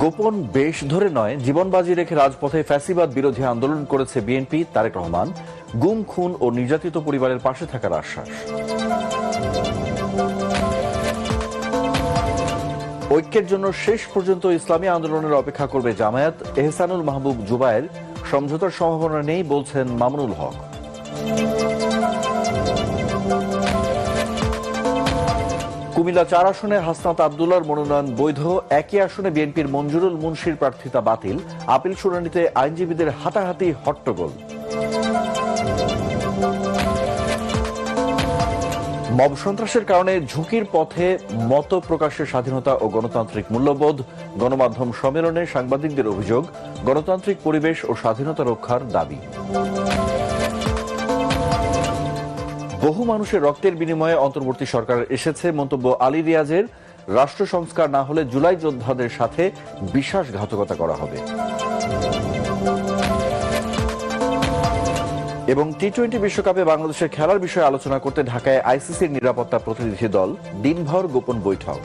গোপন বেশ ধরে নয়, জীবন বাজি রেখে রাজপথে ফ্যাসিবাদ বিরোধী আন্দোলন করেছে বিএনপি। তারেক রহমান গুম, খুন ও নির্যাতিত পরিবারের পাশে থাকার আশ্বাস। ঐক্যের জন্য শেষ পর্যন্ত ইসলামী আন্দোলনের অপেক্ষা করবে জামায়াত। এহসানুল মাহবুব জুবায়ের সমঝোতার সম্ভাবনা নেই বলছেন মামুনুল হক। কুমিল্লা 4 আসনে হাসনাত আব্দুল্লাহর মনোনয়ন বৈধ। একই আসনে বিএনপির মঞ্জুরুল মুন্সির প্রার্থিতা বাতিল। আপিল শুনানিতে আইনজীবীদের হাতাহাতি, হট্টগোল। মব সন্ত্রাসের কারণে ঝুঁকির পথে মত প্রকাশের স্বাধীনতা ও গণতান্ত্রিক মূল্যবোধ। গণমাধ্যম সম্মেলনে সাংবাদিকদের অভিযোগ, গণতান্ত্রিক পরিবেশ ও স্বাধীনতা রক্ষার দাবি। বহু মানুষের রক্তের বিনিময়ে অন্তর্বর্তী সরকার এসেছে মন্তব্য আলী রিয়াজের। রাষ্ট্র সংস্কার না হলে জুলাই যোদ্ধাদের সাথে বিশ্বাসঘাতকতা করা হবে। এবং টি-20 বিশ্বকাপে বাংলাদেশের খেলার বিষয়ে আলোচনা করতে ঢাকায় আইসিসির নিরাপত্তা প্রতিনিধি দল। দিনভর গোপন বৈঠক।